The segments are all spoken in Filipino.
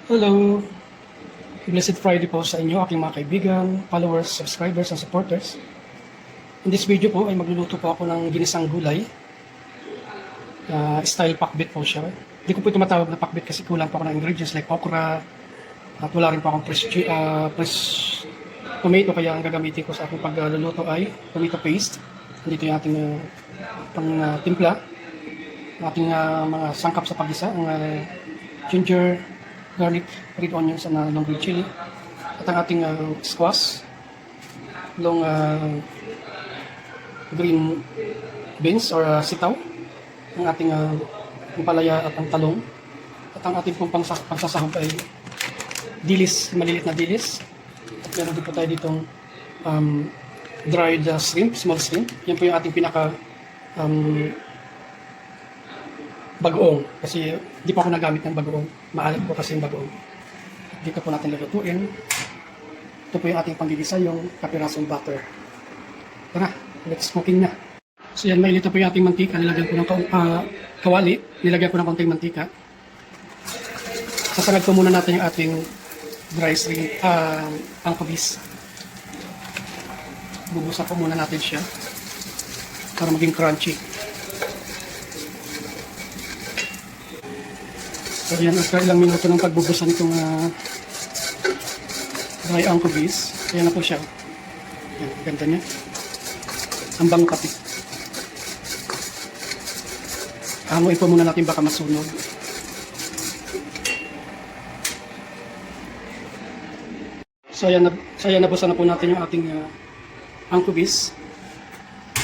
Hello! Blessed Friday po sa inyo, aking mga kaibigan, followers, subscribers, and supporters. In this video po ay magluluto po ako ng ginisang gulay. Style pakbet po siya. Hindi ko po ito matawag na pakbet kasi kulang po ako ng ingredients like okra. At wala rin po akong fresh tomato, kaya ang gagamitin ko sa aking pagluluto ay tomato paste. Dito yung ating timpla. Ating mga sangkap sa pagisa, ang ginger, garlic, red onions, and long green chili. At ang ating squash, long green beans or sitaw. Ang ating palaya at ang talong. At ang ating pong pangsasahog ay dilis, maliliit na dilis. At meron din po tayo ditong dried shrimp, small shrimp. Yan po yung ating pinaka bagoong, kasi di pa ako nagamit ng bagoong. Maalat po kasi yung bagoong. Dito po natin lulutuin. Ito po yung ating panggigisa, yung kapirasong butter. Tara, let's cooking na. So yan, mailito po yung ating mantika. Nilagyan ko ng kawali. Nilagyan ko ng konting mantika. Sasagad po muna natin yung ating dry shrimp, anchovies. Bubusa po muna natin siya para maging crunchy. So yan, after ilang minuto ng pagbubusan itong dry anchovies, ayan na po siya. Yan, ganda niya. Ang bango kapit. Hamuin po muna natin baka masunog. So ayan, nabusan na po natin yung ating anchovies.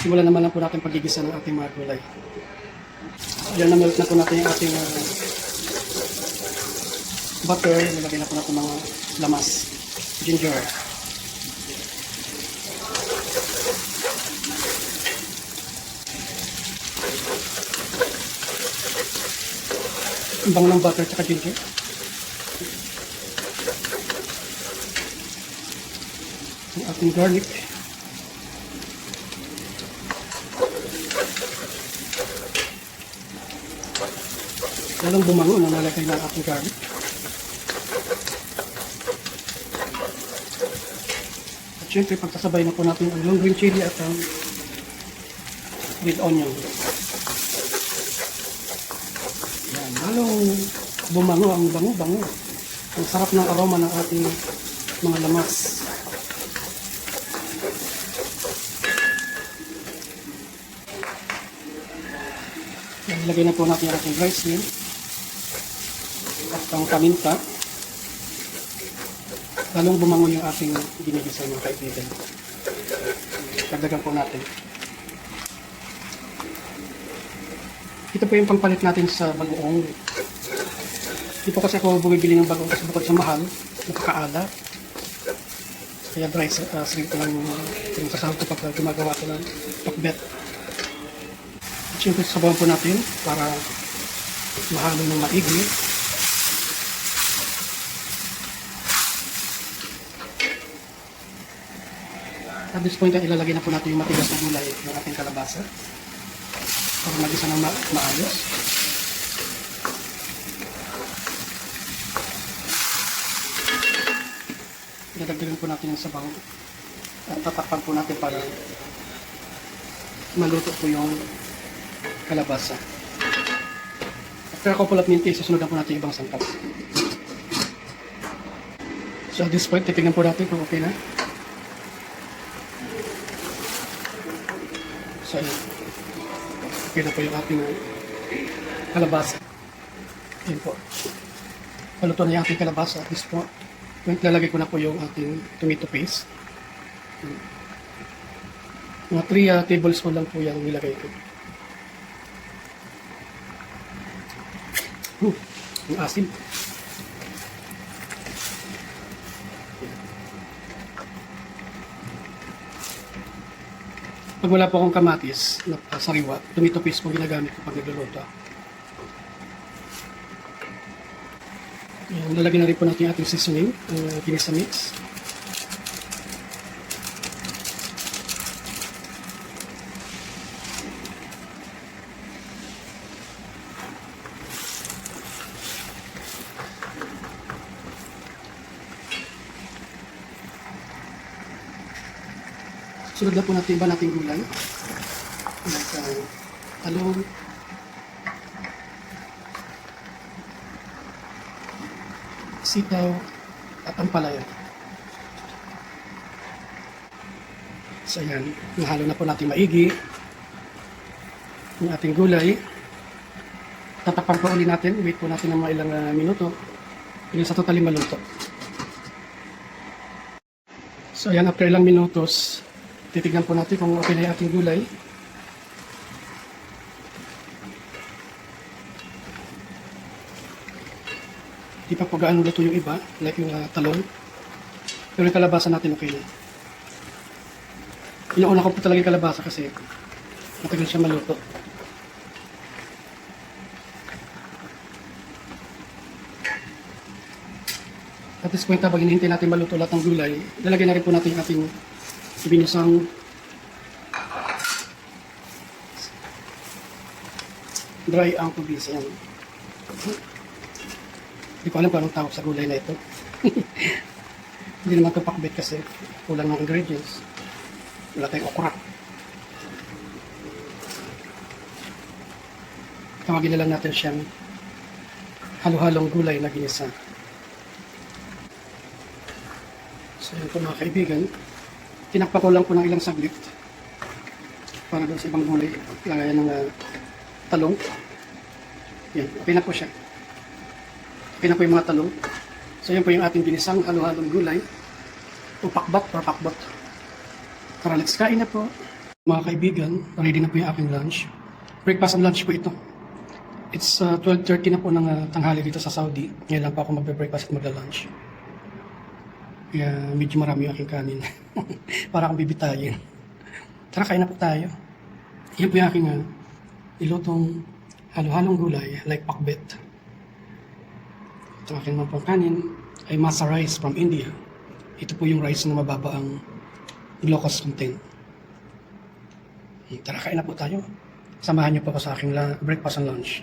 Simulan naman lang po natin pagigisa ng ating mga gulay. Ayan, na-melt na po natin yung ating butter. Nilagay na po natin mga lamas, ginger, ang bango ng butter at ginger. Ang ating garlic, lalong bumango na nalagay na ating garlic. Siyempre, pagsasabay na po natin ang long green chili at ang red onion. Yan, halong bumango ang bango-bango. Ang sarap ng aroma ng ating mga lamas. Yan, ilagay na po natin ang ating rice meal at ang paminta. Lalong bumango yung ating ginigisa mga kaibigan. Dagdagan po natin. Ito po yung pangpalit natin sa bagoong. Hindi po kasi ako bumibili ng bagoong kasi bukod sa mahal, nakakaala. Kaya dry shrimp lang yung sasahog ko pag gumagawa ko ng pakbet. At siyempre sabawan po natin para mahalo ng maigi. At this point ay ilalagay na po natin yung matigas na gulay ng ating kalabasa para mag-isa ng maayos. Dadagdagan po natin yung sabaw at tatakpan po natin para maluto po yung kalabasa. After a couple of minutes, susunod na po natin yung ibang sangkap. So at this point, titignan po natin kung okay na. So, okay na po yung ating kalabasa. Yan po. Paluto na yung ating kalabasa. At this point, lalagay ko na po yung ating tomato paste. Mga 3 tablespoon lang po yan nilagay ko. Ang asim. Pag wala po akong kamatis na sariwa, tomato paste po ginagamit ko pag nagluluto. Lalagyan na rin po natin yung ating seasoning, ginisa mix. Sunod na po natin iba nating gulay. Like talong, sitaw, at ampalaya. So yan, nahalo na po natin maigi yung ating gulay. Tatakpan po ulit natin, wait po natin ng mga ilang minuto. Yung sa totally maluto. So yan, after ilang minutos, titignan po natin kung okay na yung ating gulay. Di pa po gaano luto yung iba, like yung talong. Pero yung kalabasa natin okay na. Inauna ko po talaga yung kalabasa kasi matagal siya maluto. At this point, habang hinihintay natin maluto lahat ng gulay, lalagyan na rin po natin yung ating ibinisang dry anchovies. Ayan. Hindi ko alam kung anong tawag sa gulay na ito. Hindi naman ito pakbet kasi kulang ng ingredients. Wala tayong okra. Tawagin na lang natin siyang halo-halong gulay na ginisa. So yan po mga kaibigan, tinakpa ko lang po ng ilang saglit para doon sa ibang gulay. Lagayan ng talong. Yan, okay na po siya. Okay na po yung mga talong. So yan po yung ating ginisang halo-halong gulay o pakbat or pakbot. Tara, let's kain na po. Mga kaibigan, ready na po yung aking lunch. Breakfast and lunch po ito. It's 12:30 na po ng tanghali dito sa Saudi. Ngayon lang po ako magbe-breakfast at magla-lunch. Kaya medyo marami yung aking kanin. Para akong bibitayin. Tara, kain na po tayo. Yan po yung aking nilutong halo-halong gulay, like pakbet. Ito aking mga pang kanin ay masa rice from India. Ito po yung rice na mababa ang glucose content. Tara, kain na po tayo. Samahan niyo po ako sa aking breakfast and lunch.